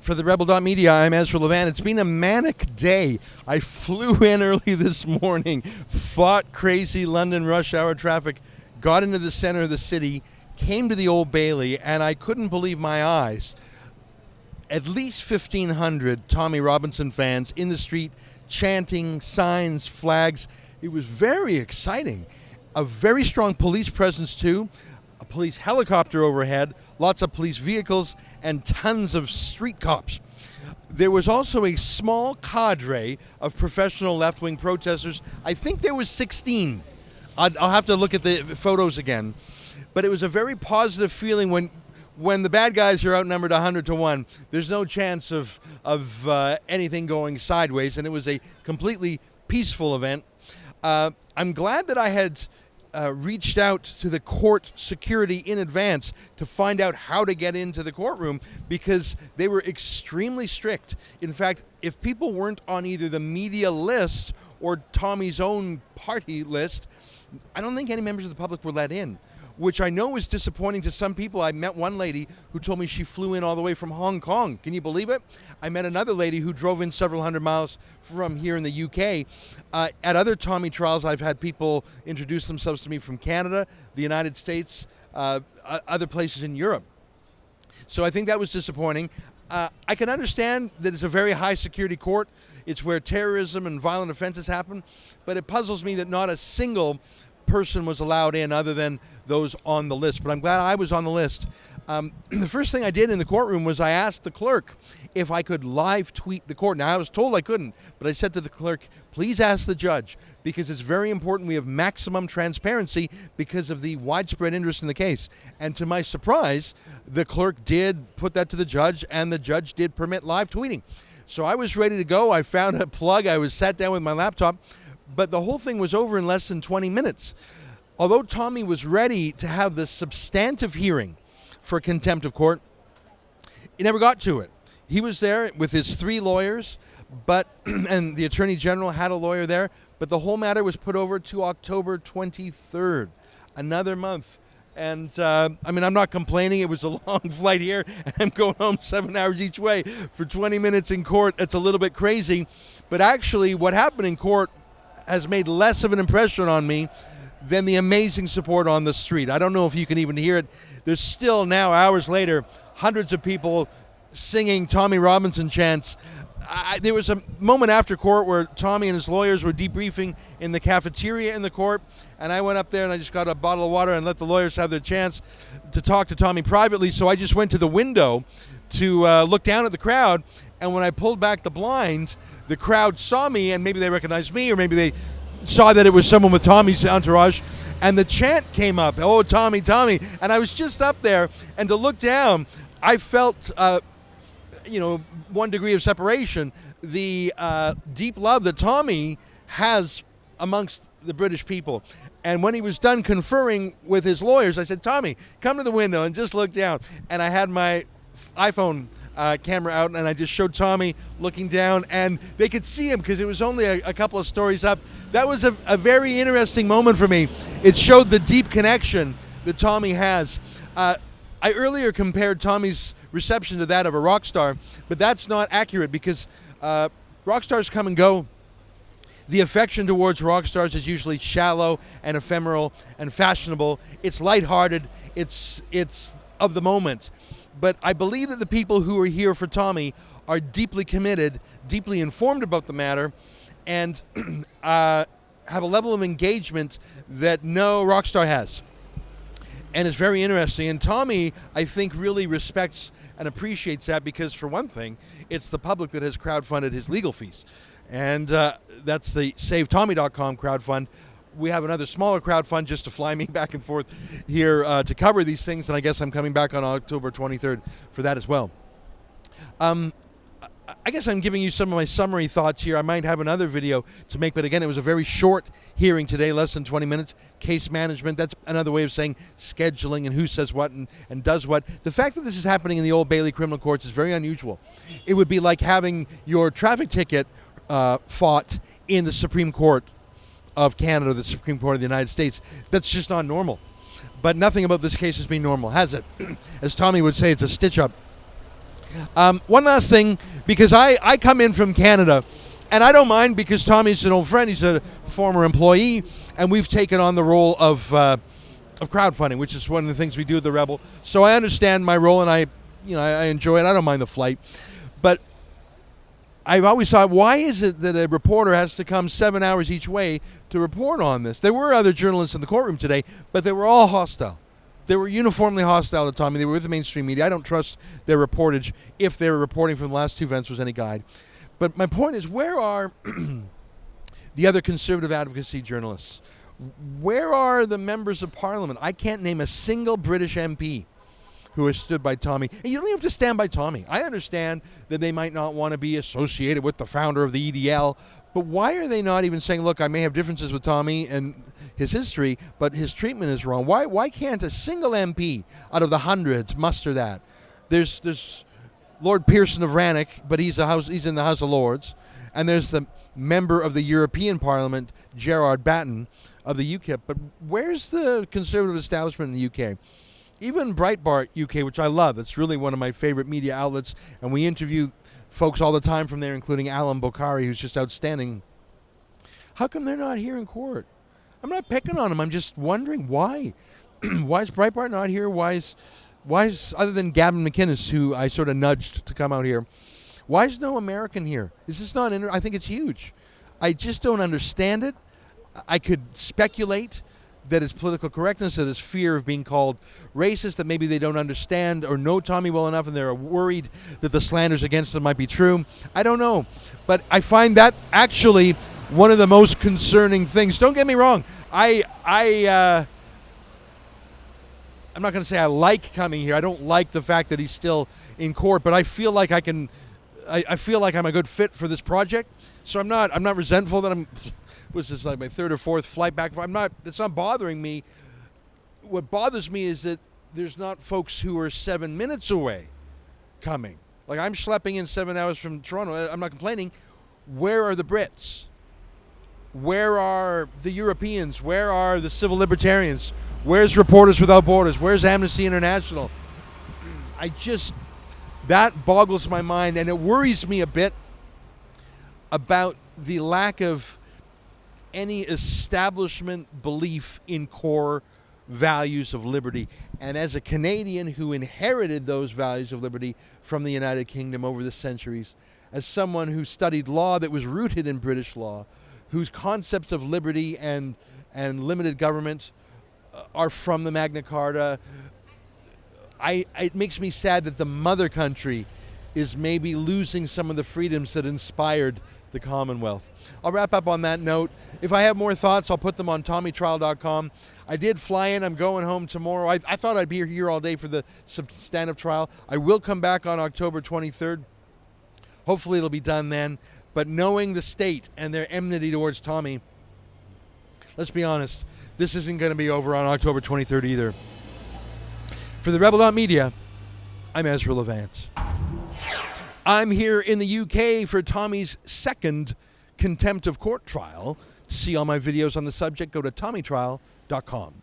For the Rebel.media, I'm Ezra Levant. It's been a manic day. I flew in early this morning, fought crazy London rush hour traffic, got into the center of the city, came to the Old Bailey, and I couldn't believe my eyes. At least 1,500 Tommy Robinson fans in the street, chanting, signs, flags. It was very exciting. A very strong police presence, too. A police helicopter overhead, lots of police vehicles, and tons of street cops. There was also a small cadre of professional left-wing protesters. I think there was 16. I'll have to look at the photos again. But it was a very positive feeling when the bad guys are outnumbered 100-1. There's no chance of anything going sideways, and it was a completely peaceful event. I'm glad that I had reached out to the court security in advance to find out how to get into the courtroom because they were extremely strict. In fact, if people weren't on either the media list or Tommy's own party list, I don't think any members of the public were let in, which I know is disappointing to some people. I met one lady who told me she flew in all the way from Hong Kong. Can you believe it? I met another lady who drove in several hundred miles from here in the UK. At other Tommy trials, I've had people introduce themselves to me from Canada, the United States, other places in Europe. So I think that was disappointing. I can understand that it's a very high security court. It's where terrorism and violent offenses happen, but it puzzles me that not a single person was allowed in other than those on the list. But I'm glad I was on the list. The first thing I did in the courtroom was I asked the clerk if I could live tweet the court. Now, I was told I couldn't, but I said to the clerk, please ask the judge, because it's very important we have maximum transparency because of the widespread interest in the case. And to my surprise, the clerk did put that to the judge, and the judge did permit live tweeting. So I was ready to go. I found a plug. I was sat down with my laptop. But the whole thing was over in less than 20 minutes. Although Tommy was ready to have the substantive hearing for contempt of court, he never got to it. He was there with his 3 lawyers, and the Attorney General had a lawyer there, but the whole matter was put over to October 23rd, another month. And, I'm not complaining. It was a long flight here, and I'm going home 7 hours each way for 20 minutes in court. It's a little bit crazy. But actually, what happened in court has made less of an impression on me than the amazing support on the street. I don't know if you can even hear it. There's still now, hours later, hundreds of people singing Tommy Robinson chants. There was a moment after court where Tommy and his lawyers were debriefing in the cafeteria in the court, and I went up there and I just got a bottle of water and let the lawyers have their chance to talk to Tommy privately. So I just went to the window to look down at the crowd, and when I pulled back the blind, the crowd saw me, and maybe they recognized me, or maybe they saw that it was someone with Tommy's entourage, and the chant came up, "Oh, Tommy, Tommy," and I was just up there, and to look down, I felt, 1 degree of separation, the deep love that Tommy has amongst the British people. And when he was done conferring with his lawyers, I said, Tommy, come to the window and just look down. And I had my iPhone camera out, and I just showed Tommy looking down, and they could see him because it was only a couple of stories up. That was a very interesting moment for me. It showed the deep connection that Tommy has. I earlier compared Tommy's reception to that of a rock star, but that's not accurate because rock stars come and go. The affection towards rock stars is usually shallow and ephemeral and fashionable. It's lighthearted. It's of the moment. But I believe that the people who are here for Tommy are deeply committed, deeply informed about the matter, and have a level of engagement that no rock star has. And it's very interesting. And Tommy, I think, really respects and appreciates that because, for one thing, it's the public that has crowdfunded his legal fees. And that's the SaveTommy.com crowdfund. We have another smaller crowdfund just to fly me back and forth here to cover these things, and I guess I'm coming back on October 23rd for that as well. I guess I'm giving you some of my summary thoughts here. I might have another video to make, but again, it was a very short hearing today, less than 20 minutes. Case management, that's another way of saying scheduling and who says what and does what. The fact that this is happening in the Old Bailey criminal courts is very unusual. It would be like having your traffic ticket fought in the Supreme Court of Canada, the Supreme Court of the United States. That's just not normal. But nothing about this case has been normal, has it? As Tommy would say, it's a stitch-up. One last thing, because I come in from Canada, and I don't mind because Tommy's an old friend. He's a former employee, and we've taken on the role of crowdfunding, which is one of the things we do at the Rebel. So I understand my role, and I enjoy it. I don't mind the flight, but I've always thought, why is it that a reporter has to come 7 hours each way to report on this? There were other journalists in the courtroom today, but they were all hostile. They were uniformly hostile to Tommy. They were with the mainstream media. I don't trust their reportage, if their reporting from the last two events was any guide. But my point is, where are the other conservative advocacy journalists? Where are the members of Parliament? I can't name a single British MP who has stood by Tommy. And you don't even have to stand by Tommy. I understand that they might not want to be associated with the founder of the EDL, but why are they not even saying, look, I may have differences with Tommy and his history, but his treatment is wrong? Why can't a single MP out of the hundreds muster that? There's Lord Pearson of Rannoch, but he's in the House of Lords, and there's the member of the European Parliament, Gerard Batten, of the UKIP. But where's the conservative establishment in the UK? Even Breitbart UK, which I love, it's really one of my favorite media outlets, and we interview folks all the time from there, including Alan Bokhari, who's just outstanding. How come they're not here in court? I'm not picking on them. I'm just wondering why. Why is Breitbart not here? Why is other than Gavin McInnes, who I sort of nudged to come out here, why is no American here? Is this not I think it's huge. I just don't understand it. I could speculate that it's political correctness, that it's fear of being called racist, that maybe they don't understand or know Tommy well enough and they're worried that the slanders against him might be true. I don't know. But I find that actually one of the most concerning things. Don't get me wrong. I'm not going to say I like coming here. I don't like the fact that he's still in court, but I feel like I feel like I'm a good fit for this project. So I'm not resentful that was this like my third or fourth flight back. It's not bothering me. What bothers me is that there's not folks who are 7 minutes away coming. Like, I'm schlepping in 7 hours from Toronto. I'm not complaining. Where are the Brits? Where are the Europeans? Where are the civil libertarians? Where's Reporters Without Borders? Where's Amnesty International? That boggles my mind, and it worries me a bit about the lack of any establishment belief in core values of liberty. And as a Canadian who inherited those values of liberty from the United Kingdom over the centuries, as someone who studied law that was rooted in British law, whose concepts of liberty and limited government are from the Magna Carta, it makes me sad that the mother country is maybe losing some of the freedoms that inspired the Commonwealth. I'll wrap up on that note. If I have more thoughts, I'll put them on TommyTrial.com. I did fly in. I'm going home tomorrow. I thought I'd be here all day for the stand-up trial. I will come back on October 23rd. Hopefully it'll be done then. But knowing the state and their enmity towards Tommy, let's be honest, this isn't going to be over on October 23rd either. For the Rebel.media, I'm Ezra Levant. I'm here in the UK for Tommy's second contempt of court trial. To see all my videos on the subject, go to TommyTrial.com.